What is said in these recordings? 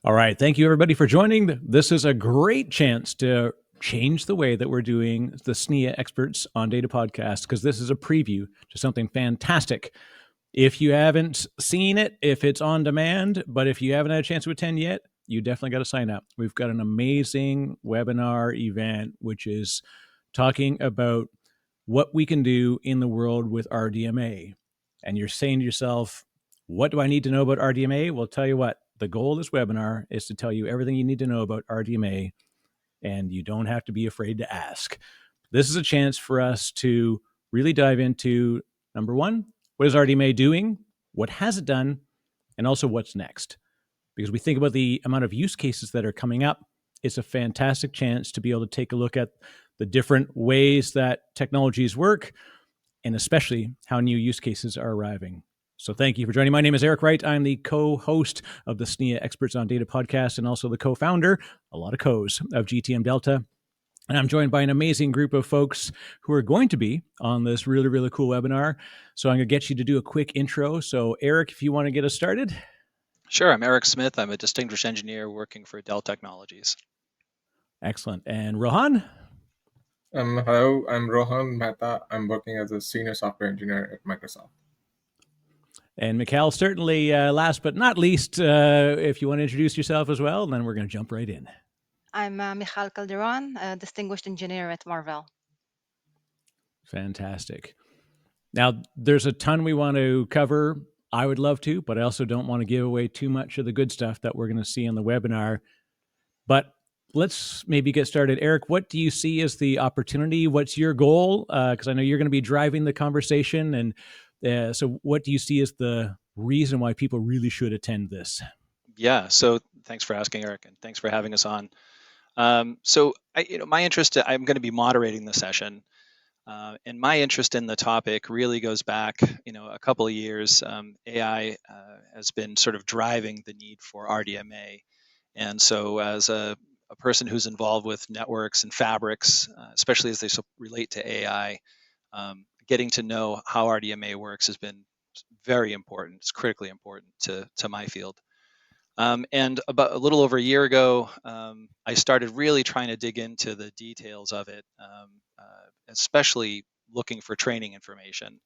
All right. Thank you, everybody, for joining. This is a great chance to change the way that we're doing the SNIA Experts on Data podcast, because this is a preview to something fantastic. If you haven't seen it, if it's on demand, but if you haven't had a chance to attend yet, you definitely got to sign up. We've got an amazing webinar event, which is talking about what we can do in the world with RDMA. And you're saying to yourself, what do I need to know about RDMA? Well, tell you what, the goal of this webinar is to tell you everything you need to know about RDMA, and you don't have to be afraid to ask. This is a chance for us to really dive into, number one, what is RDMA doing? What has it done? And also what's next? Because we think about the amount of use cases that are coming up. It's a fantastic chance to be able to take a look at the different ways that technologies work, and especially how new use cases are arriving. So thank you for joining. My name is Eric Wright. I'm the co-host of the SNIA Experts on Data podcast, and also the co-founder, a lot of co's, of GTM Delta. And I'm joined by an amazing group of folks who are going to be on this really, really cool webinar. So I'm going to get you to do a quick intro. So Eric, if you want to get us started. Sure. I'm Eric Smith. I'm a distinguished engineer working for Dell Technologies. Excellent. And Rohan? Hello, I'm Rohan Mehta. I'm working as a senior software engineer at Microsoft. And Mikhail, certainly last but not least, if you want to introduce yourself as well, then we're going to jump right in. I'm Michal Calderon, a distinguished engineer at Marvell. Fantastic. Now, there's a ton we want to cover. I would love to, but I also don't want to give away too much of the good stuff that we're going to see in the webinar. But let's maybe get started. Eric, what do you see as the opportunity? What's your goal? Because I know you're going to be driving the conversation. And so what do you see as the reason why people really should attend this? Yeah, so thanks for asking, Eric, and thanks for having us on. My interest, I'm going to be moderating the session. And my interest in the topic really goes back, a couple of years. AI has been sort of driving the need for RDMA. And so as a person who's involved with networks and fabrics, especially as they relate to AI, getting to know how RDMA works has been very important. It's critically important to my field. And about a little over a year ago, I started really trying to dig into the details of it, especially looking for training information.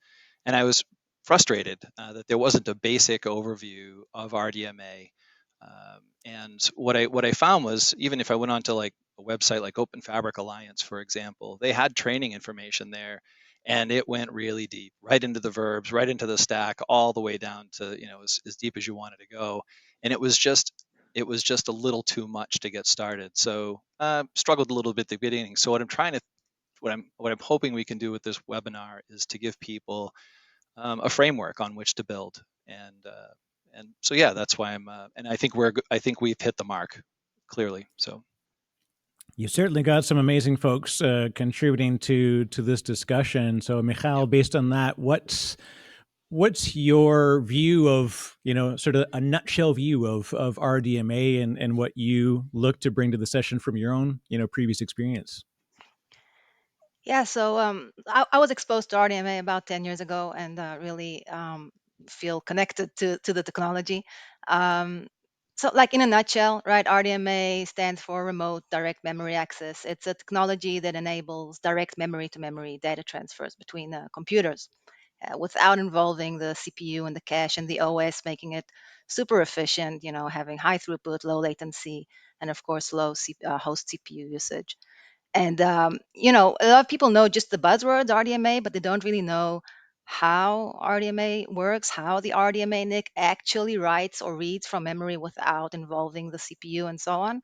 And I was frustrated that there wasn't a basic overview of RDMA. And what I found was, even if I went onto like a website like Open Fabric Alliance, for example, they had training information there, and it went really deep, right into the verbs, right into the stack, all the way down to as deep as you wanted to go. And it was just a little too much to get started. So struggled a little bit at the beginning. So what I'm hoping we can do with this webinar is to give people a framework on which to build. And so yeah, that's why I'm. And I think we've hit the mark clearly. So you certainly got some amazing folks contributing to this discussion. So Michal, based on that, what's your view of, sort of a nutshell view of RDMA and what you look to bring to the session from your own, previous experience? Yeah, so I was exposed to RDMA about 10 years ago and really feel connected to the technology. So like in a nutshell, right, RDMA stands for Remote Direct Memory Access. It's a technology that enables direct memory-to-memory data transfers between computers without involving the CPU and the cache and the OS, making it super efficient, having high throughput, low latency, and of course, low host CPU usage. And a lot of people know just the buzzwords RDMA, but they don't really know how RDMA works, how the RDMA NIC actually writes or reads from memory without involving the CPU and so on.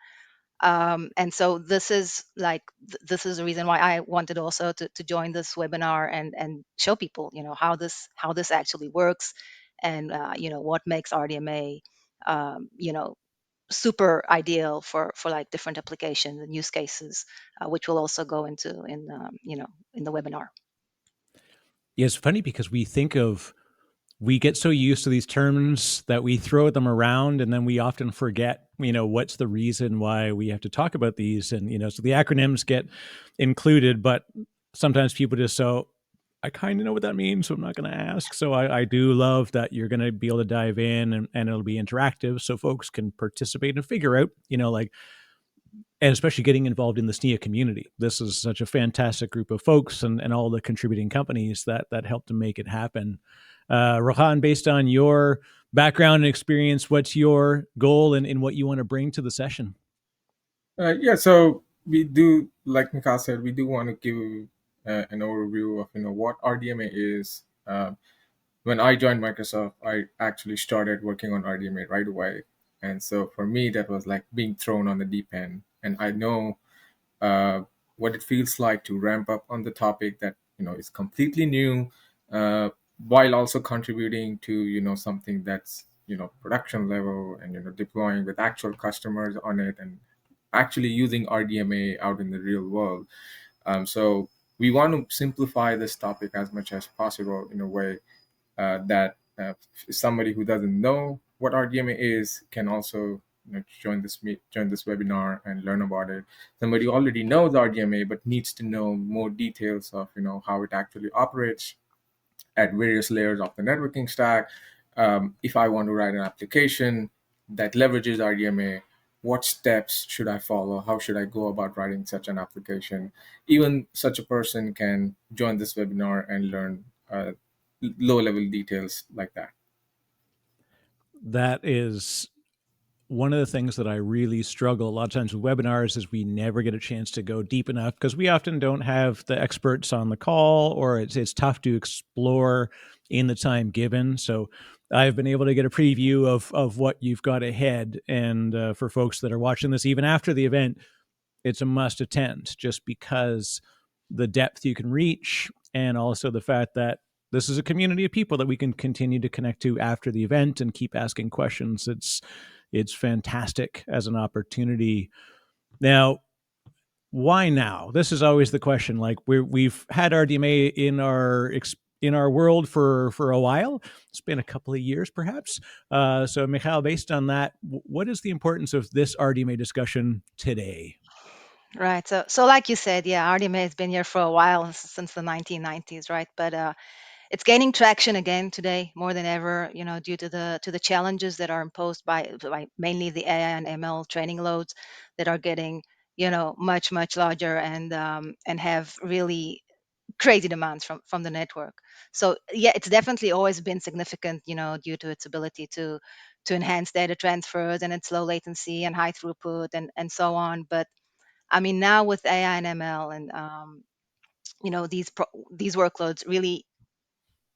And so this is the reason why I wanted also to join this webinar and show people, how this actually works, and what makes RDMA, super ideal for like different applications and use cases, which we'll also go into in the webinar. Yeah, it's funny because we get so used to these terms that we throw them around, and then we often forget, what's the reason why we have to talk about these. And, so the acronyms get included, but sometimes people just I kind of know what that means, so I'm not going to ask. So I do love that you're going to be able to dive in, and it'll be interactive so folks can participate and figure out, like, and especially getting involved in the SNIA community. This is such a fantastic group of folks and all the contributing companies that help to make it happen. Rohan, based on your background and experience, what's your goal and what you want to bring to the session? Yeah, so we do, like Mikhail said, we do want to give an overview of what RDMA is. When I joined Microsoft, I actually started working on RDMA right away, and so for me, that was like being thrown on the deep end. And I know what it feels like to ramp up on the topic that is completely new, while also contributing to something that's production level, and deploying with actual customers on it, and actually using RDMA out in the real world. So we want to simplify this topic as much as possible in a way that somebody who doesn't know what RDMA is can also join this webinar and learn about it. Somebody who already knows RDMA but needs to know more details of how it actually operates at various layers of the networking stack. If I want to write an application that leverages RDMA, what steps should I follow? How should I go about writing such an application? Even such a person can join this webinar and learn low-level details like that. That is one of the things that I really struggle a lot of times with webinars is we never get a chance to go deep enough because we often don't have the experts on the call, or it's tough to explore in the time given. So I've been able to get a preview of what you've got ahead. And for folks that are watching this, even after the event, it's a must attend just because the depth you can reach, and also the fact that this is a community of people that we can continue to connect to after the event and keep asking questions. It's fantastic as an opportunity. Now, why now? This is always the question. Like we've had RDMA in our world for a while. It's been a couple of years, perhaps. So, Mikhail, based on that, what is the importance of this RDMA discussion today? Right. So like you said, yeah, RDMA has been here for a while, since the 1990s, right? But it's gaining traction again today more than ever, due to the challenges that are imposed by mainly the AI and ML training loads that are getting, much larger, and have really crazy demands from the network. So yeah, it's definitely always been significant, due to its ability to enhance data transfers and its low latency and high throughput and so on. But I mean, now with AI and ML and these workloads really,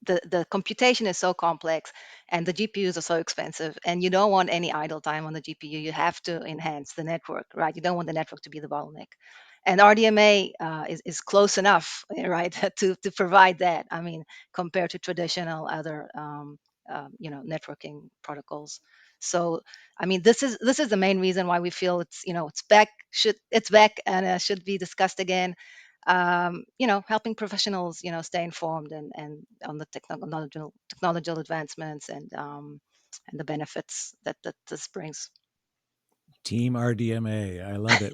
the computation is so complex, and the GPUs are so expensive, and you don't want any idle time on the GPU. You have to enhance the network, right? You don't want the network to be the bottleneck. And RDMA is close enough, right, to provide that. I mean, compared to traditional other networking protocols. So I mean, this is the main reason why we feel it's back and should be discussed again. Helping professionals, stay informed and on the technological advancements and the benefits that this brings. Team RDMA. I love it.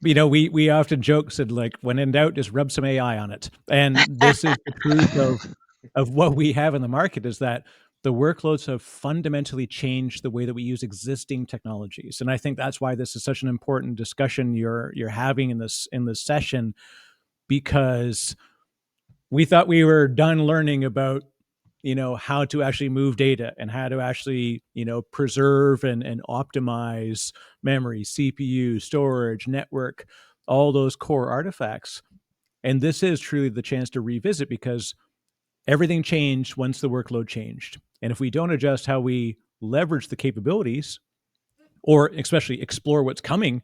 We often joke, said, like, when in doubt, just rub some AI on it. And this is the truth of what we have in the market, is that the workloads have fundamentally changed the way that we use existing technologies. And I think that's why this is such an important discussion you're having in this session, because we thought we were done learning about how to actually move data and how to actually preserve and optimize memory, CPU, storage, network, all those core artifacts. And this is truly the chance to revisit, because everything changed once the workload changed. And if we don't adjust how we leverage the capabilities, or especially explore what's coming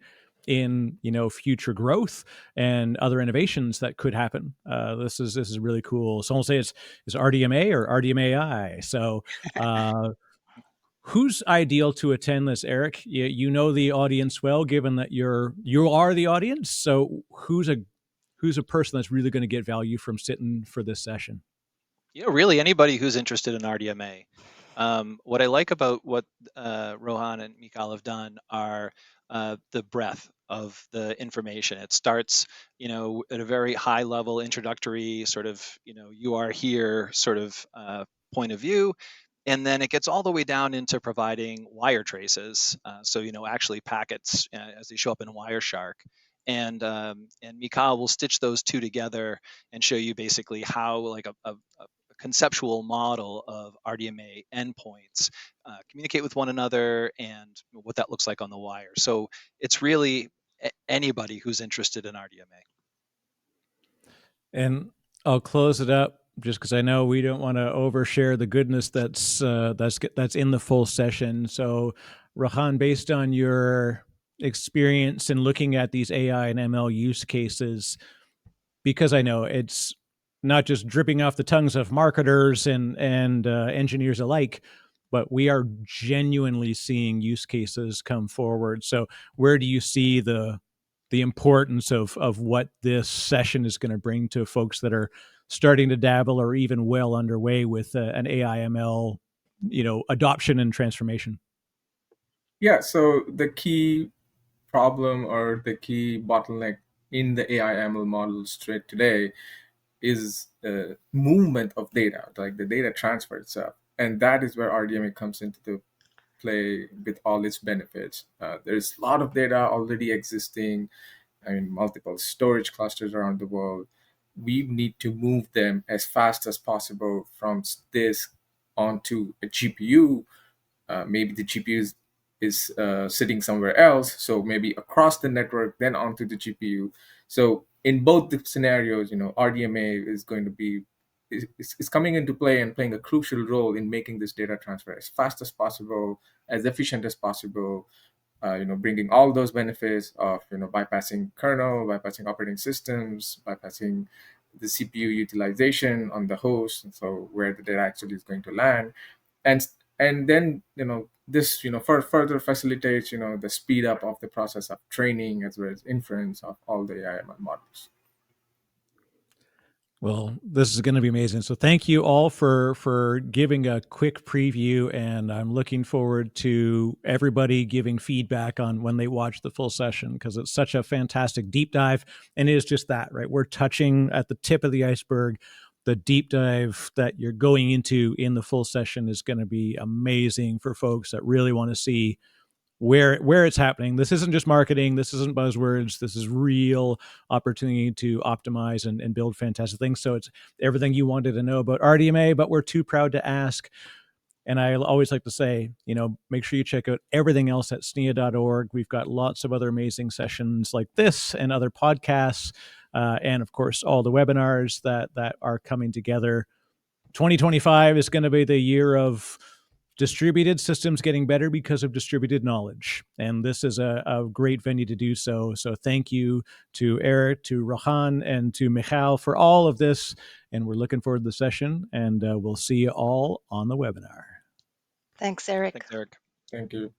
in future growth and other innovations that could happen, this is really cool. So I'll say it's RDMA or RDMAI. So who's ideal to attend this, Eric? You know the audience well, given that you are the audience. So who's a person that's really going to get value from sitting for this session? Really anybody who's interested in RDMA. What I like about what Rohan and Mikhail have done are the breadth of the information. It starts, at a very high level introductory sort of, you are here sort of point of view, and then it gets all the way down into providing wire traces. So, actually packets as they show up in Wireshark. And Mikhail will stitch those two together and show you basically how like a conceptual model of RDMA endpoints communicate with one another and what that looks like on the wire. So it's really anybody who's interested in RDMA. And I'll close it up just because I know we don't want to overshare the goodness that's in the full session. So, Rahan, based on your experience in looking at these AI and ML use cases, because I know it's not just dripping off the tongues of marketers and engineers alike, but we are genuinely seeing use cases come forward. So, where do you see the importance of what this session is going to bring to folks that are starting to dabble or even well underway with an AI ML, adoption and transformation? Yeah, so the key problem or the key bottleneck in the AI ML models today is movement of data, like the data transfer itself. And that is where RDMA comes into the play with all its benefits. There's a lot of data already existing. I mean, multiple storage clusters around the world. We need to move them as fast as possible from disk onto a GPU. Maybe the GPU is sitting somewhere else, so maybe across the network, then onto the GPU. So in both the scenarios, RDMA is going to be is coming into play and playing a crucial role in making this data transfer as fast as possible, as efficient as possible, bringing all those benefits of bypassing kernel, bypassing operating systems, bypassing the CPU utilization on the host, and so where the data actually is going to land, and then this further facilitates the speed up of the process of training as well as inference of all the AI/ML models. Well, this is going to be amazing. So thank you all for giving a quick preview, and I'm looking forward to everybody giving feedback on when they watch the full session, because it's such a fantastic deep dive, and it is just that, right? We're touching at the tip of the iceberg. The deep dive that you're going into in the full session is going to be amazing for folks that really want to see where it's happening. This isn't just marketing. This isn't buzzwords. This is real opportunity to optimize and build fantastic things. So it's everything you wanted to know about RDMA, but we're too proud to ask. And I always like to say, make sure you check out everything else at SNIA.org. We've got lots of other amazing sessions like this and other podcasts. And of course, all the webinars that are coming together. 2025 is going to be the year of distributed systems getting better because of distributed knowledge. And this is a great venue to do so. So thank you to Eric, to Rohan, and to Michal for all of this. And we're looking forward to the session, and we'll see you all on the webinar. Thanks, Eric. Thanks, Eric. Thank you.